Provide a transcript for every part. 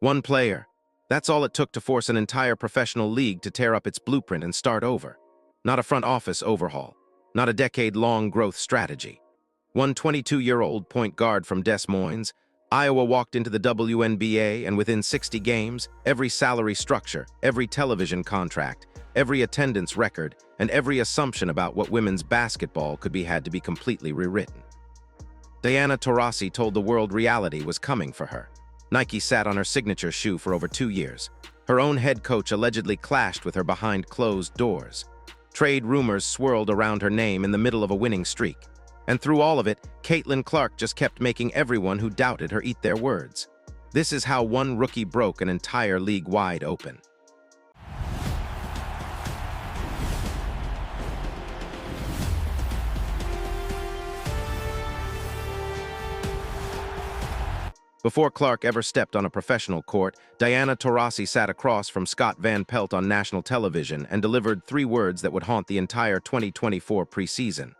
One player. That's all it took to force an entire professional league to tear up its blueprint and start over. Not a front office overhaul. Not a decade-long growth strategy. One 22-year-old point guard from Des Moines, Iowa walked into the WNBA, and within 60 games, every salary structure, every television contract, every attendance record, and every assumption about what women's basketball could be had to be completely rewritten. Diana Taurasi told the world reality was coming for her. Nike sat on her signature shoe for over 2 years. Her own head coach allegedly clashed with her behind closed doors. Trade rumors swirled around her name in the middle of a winning streak. And through all of it, Caitlin Clark just kept making everyone who doubted her eat their words. This is how one rookie broke an entire league wide open. Before Clark ever stepped on a professional court, Diana Taurasi sat across from Scott Van Pelt on national television and delivered 3 words that would haunt the entire 2024 preseason.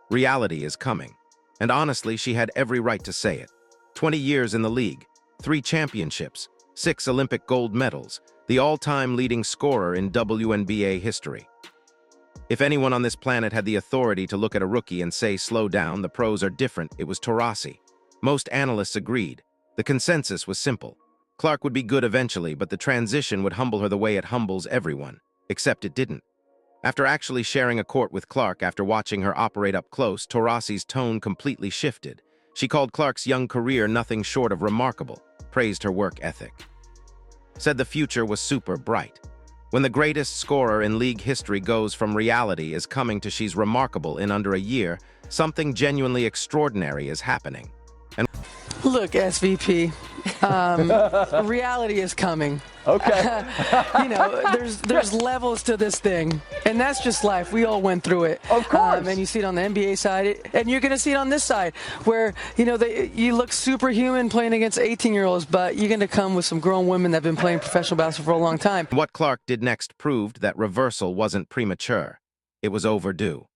Reality is coming. And honestly, she had every right to say it. 20 years in the league, 3 championships, 6 Olympic gold medals, the all-time leading scorer in WNBA history. If anyone on this planet had the authority to look at a rookie and say, slow down, the pros are different, it was Taurasi. Most analysts agreed. The consensus was simple. Clark would be good eventually, but the transition would humble her the way it humbles everyone. Except it didn't. After actually sharing a court with Clark after watching her operate up close, Taurasi's tone completely shifted. She called Clark's young career nothing short of remarkable, praised her work ethic. Said the future was super bright. When the greatest scorer in league history goes from reality is coming to she's remarkable in under a year, something genuinely extraordinary is happening. Look, SVP, reality is coming. Okay. There's levels to this thing, and that's just life. We all went through it. Of course. And you see it on the NBA side, and you're going to see it on this side, where, you look superhuman playing against 18-year-olds, but you're going to come with some grown women that have been playing professional basketball for a long time. What Clark did next proved that reversal wasn't premature. It was overdue.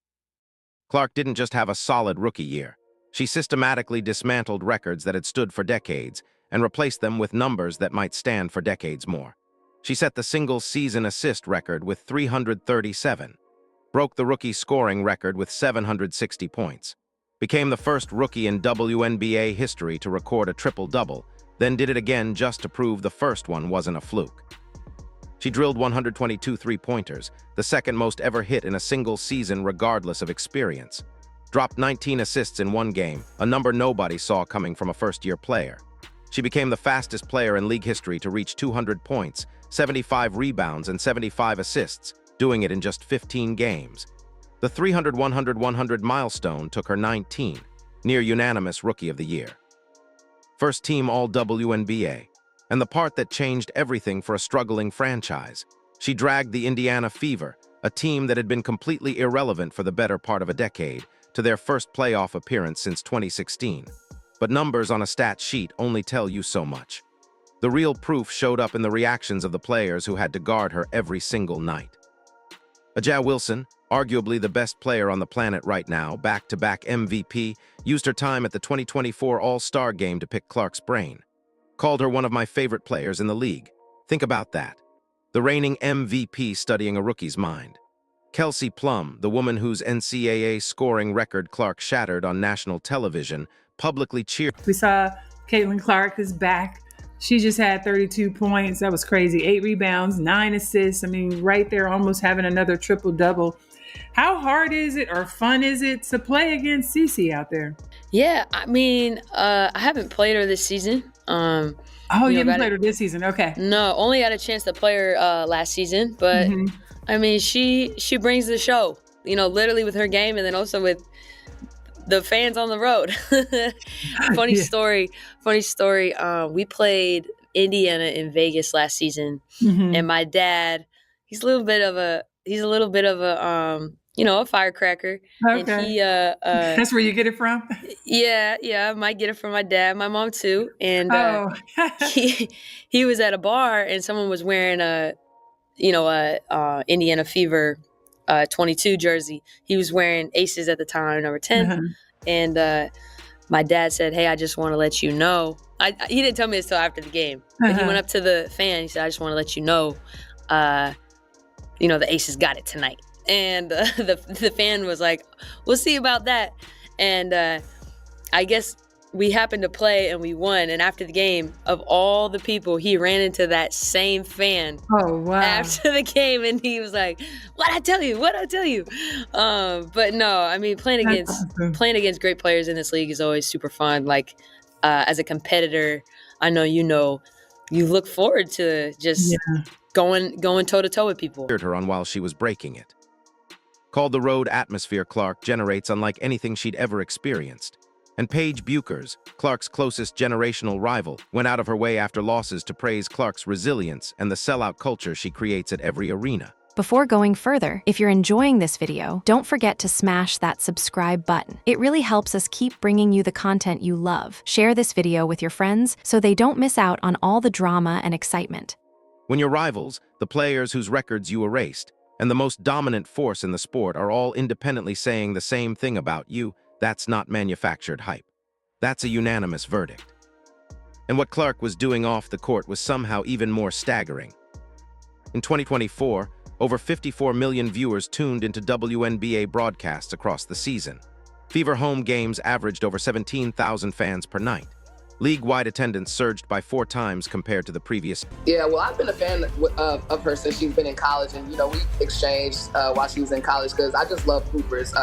Clark didn't just have a solid rookie year. She systematically dismantled records that had stood for decades and replaced them with numbers that might stand for decades more. She set the single-season assist record with 337, broke the rookie scoring record with 760 points, became the first rookie in WNBA history to record a triple-double, then did it again just to prove the first one wasn't a fluke. She drilled 122 three-pointers, the second most ever hit in a single season regardless of experience. Dropped 19 assists in one game, a number nobody saw coming from a first-year player. She became the fastest player in league history to reach 200 points, 75 rebounds, and 75 assists, doing it in just 15 games. The 300-100-100 milestone took her 19, near unanimous Rookie of the Year. First team All-WNBA, and the part that changed everything for a struggling franchise. She dragged the Indiana Fever, a team that had been completely irrelevant for the better part of a decade, to their first playoff appearance since 2016. But numbers on a stat sheet only tell you so much. The real proof showed up in the reactions of the players who had to guard her every single night. A'ja Wilson, arguably the best player on the planet right now, back-to-back MVP, used her time at the 2024 All-Star Game to pick Clark's brain. Called her one of my favorite players in the league. Think about that. The reigning MVP studying a rookie's mind. Kelsey Plum, the woman whose NCAA scoring record Clark shattered on national television, publicly cheered. We saw Caitlin Clark is back. She just had 32 points. That was crazy. 8 rebounds, 9 assists. I mean, right there, almost having another triple-double. How hard is it or fun is it to play against Cece out there? Yeah, I mean, I haven't played her this season. You haven't played her this season? Okay. No, only had a chance to play her last season, but I mean, she brings the show, literally with her game and then also with the fans on the road. Funny story. We played Indiana in Vegas last season, and my dad, he's a little bit of a a firecracker. Okay. And he, that's where you get it from? Yeah, I might get it from my dad, my mom too. And he was at a bar and someone was wearing a Indiana Fever 22 jersey. He was wearing Aces at the time, number 10. And my dad said, "Hey, I just want to let you know." He didn't tell me this till after the game. But he went up to the fan. He said, "I just want to let you know, the Aces got it tonight." And the fan was like, "We'll see about that." And I guess we happened to play and we won. And after the game, of all the people, he ran into that same fan. Oh, wow. After the game, and he was like, "What'd I tell you? What'd I tell you?" But no, I mean, playing against great players in this league is always super fun. Like, as a competitor, I know you look forward to just going toe to toe with people. Her on while she was breaking it. Called the road atmosphere Clark generates unlike anything she'd ever experienced. And Paige Buchers, Clark's closest generational rival, went out of her way after losses to praise Clark's resilience and the sellout culture she creates at every arena. Before going further, if you're enjoying this video, don't forget to smash that subscribe button. It really helps us keep bringing you the content you love. Share this video with your friends so they don't miss out on all the drama and excitement. When your rivals, the players whose records you erased, and the most dominant force in the sport are all independently saying the same thing about you, that's not manufactured hype. That's a unanimous verdict. And what Clark was doing off the court was somehow even more staggering. In 2024, over 54 million viewers tuned into WNBA broadcasts across the season. Fever home games averaged over 17,000 fans per night. League-wide attendance surged by 4 times compared to the previous. Yeah, well, I've been a fan of her since she's been in college, and we exchanged while she was in college because I just love hoopers.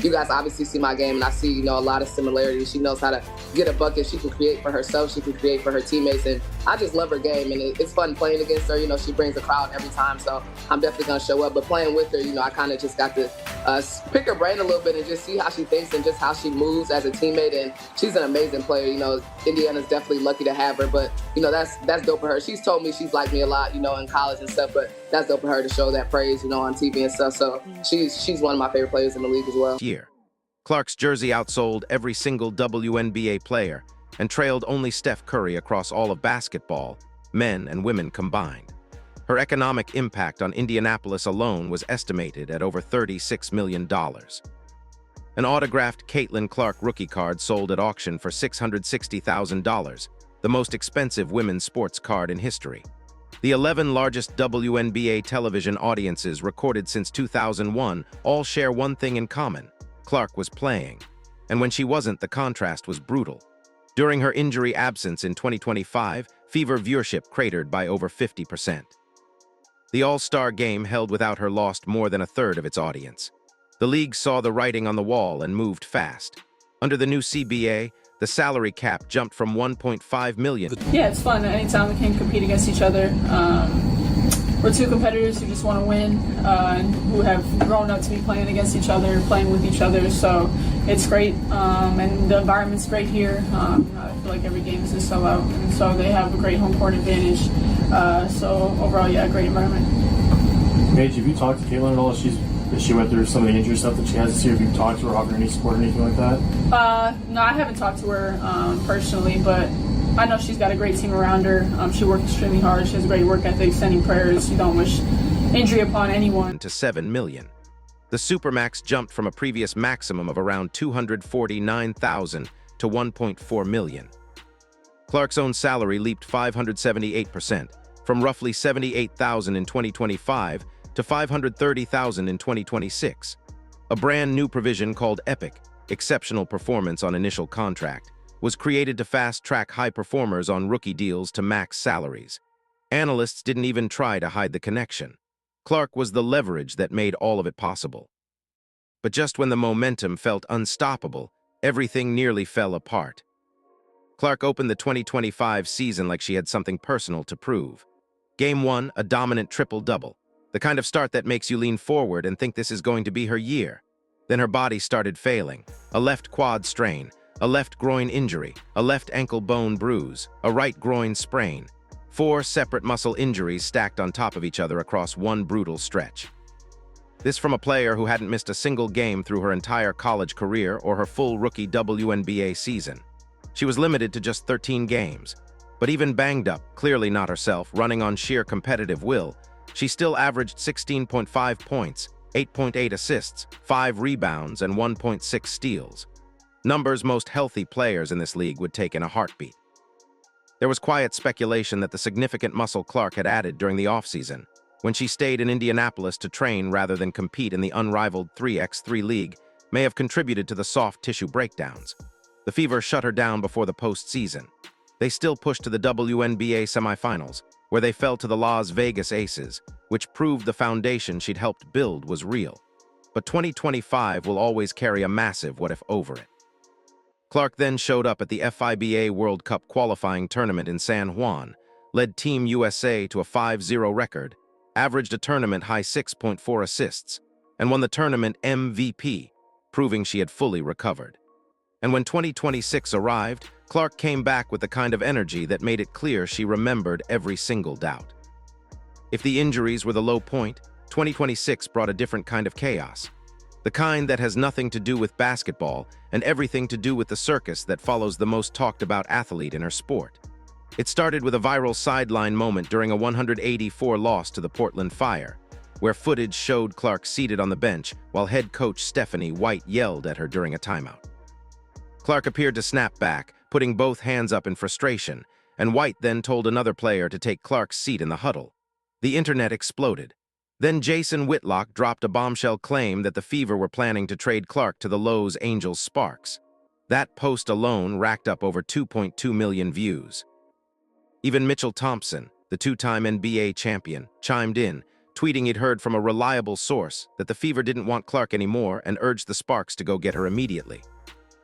You guys obviously see my game, and I see a lot of similarities. She knows how to get a bucket. She can create for herself. She can create for her teammates, and I just love her game, and it's fun playing against her. She brings a crowd every time, so I'm definitely gonna show up. But playing with her, I kind of just got to pick her brain a little bit and just see how she thinks and just how she moves as a teammate. And she's an amazing player. Indiana's definitely lucky to have her, but that's dope for her. She's told me she's liked me a lot, in college and stuff, but that's dope for her to show that praise, on TV and stuff. So she's one of my favorite players in the league as well. Clark's jersey outsold every single WNBA player and trailed only Steph Curry across all of basketball, men and women combined. Her economic impact on Indianapolis alone was estimated at over $36 million. An autographed Caitlin Clark rookie card sold at auction for $660,000, the most expensive women's sports card in history. The 11 largest WNBA television audiences recorded since 2001 all share one thing in common: Clark was playing. And when she wasn't, the contrast was brutal. During her injury absence in 2025, Fever viewership cratered by over 50%. The All-Star game held without her lost more than a third of its audience. The league saw the writing on the wall and moved fast. Under the new CBA, the salary cap jumped from $1.5 million. Yeah, it's fun. Anytime we can compete against each other. We're two competitors who just want to win and who have grown up to be playing against each other, playing with each other. So it's great. And the environment's great here. I feel like every game is a sellout. And so they have a great home court advantage. So overall, yeah, great environment. Paige, have you talked to Caitlin at all? She went through some of the injury stuff that she has this year. Have you talked to her, offered any support or anything like that? No, I haven't talked to her personally, but I know she's got a great team around her. She works extremely hard. She has a great work ethic, sending prayers. You don't wish injury upon anyone. To $7 million. The Supermax jumped from a previous maximum of around $249,000 to $1.4 million. Clark's own salary leaped 578%, from roughly $78,000 in 2025 to $530,000 in 2026. A brand new provision called EPIC, Exceptional Performance on Initial Contract, was created to fast-track high performers on rookie deals to max salaries. Analysts didn't even try to hide the connection. Clark was the leverage that made all of it possible. But just when the momentum felt unstoppable, everything nearly fell apart. Clark opened the 2025 season like she had something personal to prove. Game 1, a dominant triple-double. The kind of start that makes you lean forward and think this is going to be her year. Then her body started failing. A left quad strain, a left groin injury, a left ankle bone bruise, a right groin sprain. 4 separate muscle injuries stacked on top of each other across one brutal stretch. This from a player who hadn't missed a single game through her entire college career or her full rookie WNBA season. She was limited to just 13 games. But even banged up, clearly not herself, running on sheer competitive will, she still averaged 16.5 points, 8.8 assists, 5 rebounds, and 1.6 steals. numbers most healthy players in this league would take in a heartbeat. There was quiet speculation that the significant muscle Clark had added during the offseason, when she stayed in Indianapolis to train rather than compete in the unrivaled 3x3 league, may have contributed to the soft tissue breakdowns. The Fever shut her down before the postseason. They still pushed to the WNBA semifinals, where they fell to the Las Vegas Aces, which proved the foundation she'd helped build was real. But 2025 will always carry a massive what-if over it. Clark then showed up at the FIBA World Cup qualifying tournament in San Juan, led Team USA to a 5-0 record, averaged a tournament-high 6.4 assists, and won the tournament MVP, proving she had fully recovered. And when 2026 arrived, Clark came back with the kind of energy that made it clear she remembered every single doubt. If the injuries were the low point, 2026 brought a different kind of chaos. The kind that has nothing to do with basketball and everything to do with the circus that follows the most talked-about athlete in her sport. It started with a viral sideline moment during a 184 loss to the Portland Fire, where footage showed Clark seated on the bench while head coach Stephanie White yelled at her during a timeout. Clark appeared to snap back, putting both hands up in frustration, and White then told another player to take Clark's seat in the huddle. The internet exploded. Then Jason Whitlock dropped a bombshell claim that the Fever were planning to trade Clark to the Los Angeles Sparks. That post alone racked up over 2.2 million views. Even Mitchell Thompson, the two-time NBA champion, chimed in, tweeting he'd heard from a reliable source that the Fever didn't want Clark anymore and urged the Sparks to go get her immediately.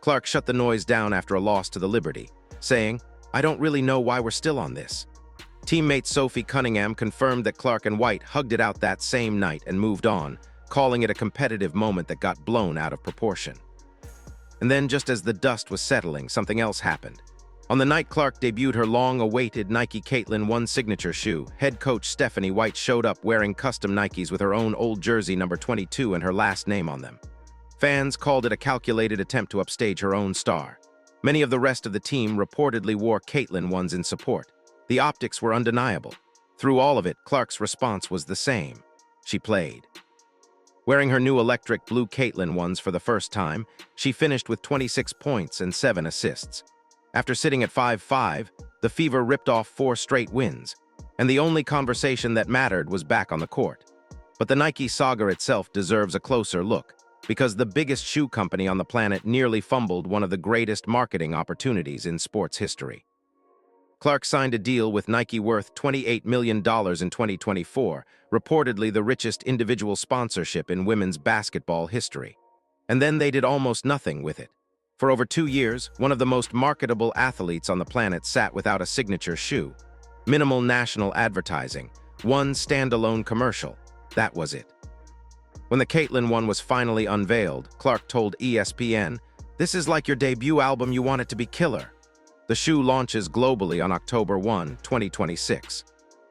Clark shut the noise down after a loss to the Liberty, saying, "I don't really know why we're still on this." Teammate Sophie Cunningham confirmed that Clark and White hugged it out that same night and moved on, calling it a competitive moment that got blown out of proportion. And then, just as the dust was settling, something else happened. On the night Clark debuted her long-awaited Nike Caitlin 1 signature shoe, head coach Stephanie White showed up wearing custom Nikes with her own old jersey number 22 and her last name on them. Fans called it a calculated attempt to upstage her own star. Many of the rest of the team reportedly wore Caitlin 1s in support. The optics were undeniable. Through all of it, Clark's response was the same. She played. Wearing her new electric blue Caitlin 1s for the first time, she finished with 26 points and 7 assists. After sitting at 5-5, the Fever ripped off 4 straight wins, and the only conversation that mattered was back on the court. But the Nike saga itself deserves a closer look, because the biggest shoe company on the planet nearly fumbled one of the greatest marketing opportunities in sports history. Clark signed a deal with Nike worth $28 million in 2024, reportedly the richest individual sponsorship in women's basketball history. And then they did almost nothing with it. For over 2 years, one of the most marketable athletes on the planet sat without a signature shoe. Minimal national advertising, one standalone commercial. That was it. When the Caitlin 1 was finally unveiled, Clark told ESPN, "This is like your debut album, you want it to be killer." The shoe launches globally on October 1, 2026.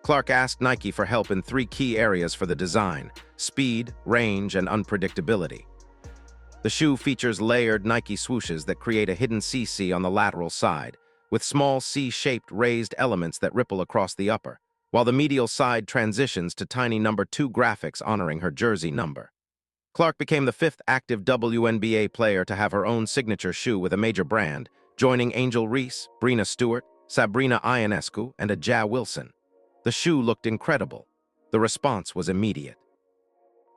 Clark asked Nike for help in 3 key areas for the design: speed, range, and unpredictability. The shoe features layered Nike swooshes that create a hidden CC on the lateral side, with small C-shaped raised elements that ripple across the upper, while the medial side transitions to tiny number 2 graphics honoring her jersey number. Clark became the 5th active WNBA player to have her own signature shoe with a major brand, joining Angel Reese, Brina Stewart, Sabrina Ionescu, and Aja Wilson. The shoe looked incredible. The response was immediate.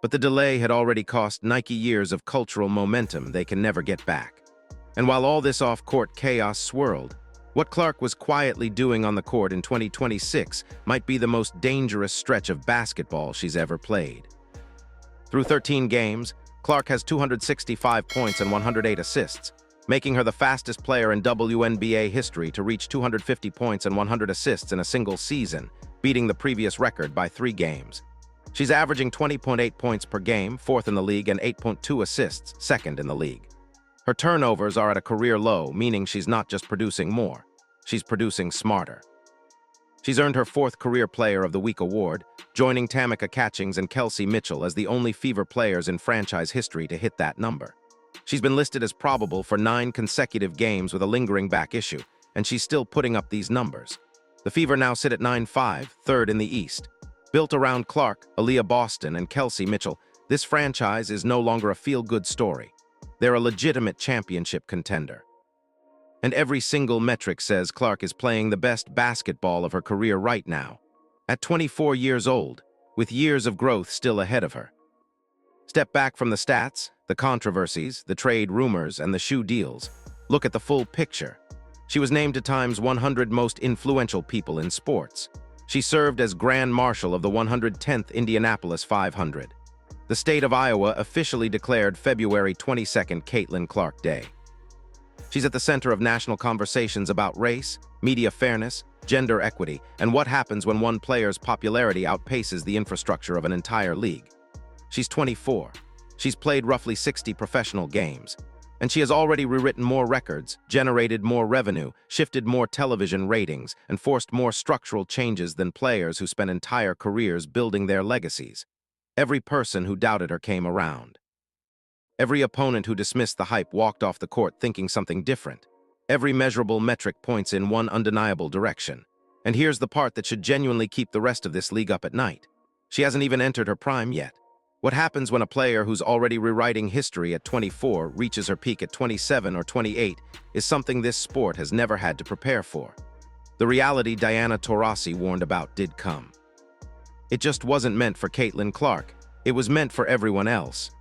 But the delay had already cost Nike years of cultural momentum they can never get back. And while all this off-court chaos swirled, what Clark was quietly doing on the court in 2026 might be the most dangerous stretch of basketball she's ever played. Through 13 games, Clark has 265 points and 108 assists, making her the fastest player in WNBA history to reach 250 points and 100 assists in a single season, beating the previous record by 3 games. She's averaging 20.8 points per game, 4th in the league, and 8.2 assists, 2nd in the league. Her turnovers are at a career low, meaning she's not just producing more, she's producing smarter. She's earned her 4th Career Player of the Week award, joining Tamika Catchings and Kelsey Mitchell as the only Fever players in franchise history to hit that number. She's been listed as probable for 9 consecutive games with a lingering back issue, and she's still putting up these numbers. The Fever now sit at 9-5, 3rd in the East. Built around Clark, Aaliyah Boston, and Kelsey Mitchell, this franchise is no longer a feel-good story. They're a legitimate championship contender. And every single metric says Clark is playing the best basketball of her career right now, at 24 years old, with years of growth still ahead of her. Step back from the stats, the controversies, the trade rumors, and the shoe deals. Look at the full picture. She was named to Time's 100 most influential people in sports. She served as Grand Marshal of the 110th Indianapolis 500. The state of Iowa officially declared February 22nd Caitlin Clark Day. She's at the center of national conversations about race, media fairness, gender equity, and what happens when one player's popularity outpaces the infrastructure of an entire league. She's 24. She's played roughly 60 professional games, and she has already rewritten more records, generated more revenue, shifted more television ratings, and forced more structural changes than players who spent entire careers building their legacies. Every person who doubted her came around. Every opponent who dismissed the hype walked off the court thinking something different. Every measurable metric points in one undeniable direction. And here's the part that should genuinely keep the rest of this league up at night. She hasn't even entered her prime yet. What happens when a player who's already rewriting history at 24 reaches her peak at 27 or 28 is something this sport has never had to prepare for. The reality Diana Taurasi warned about did come. It just wasn't meant for Caitlin Clark. It was meant for everyone else.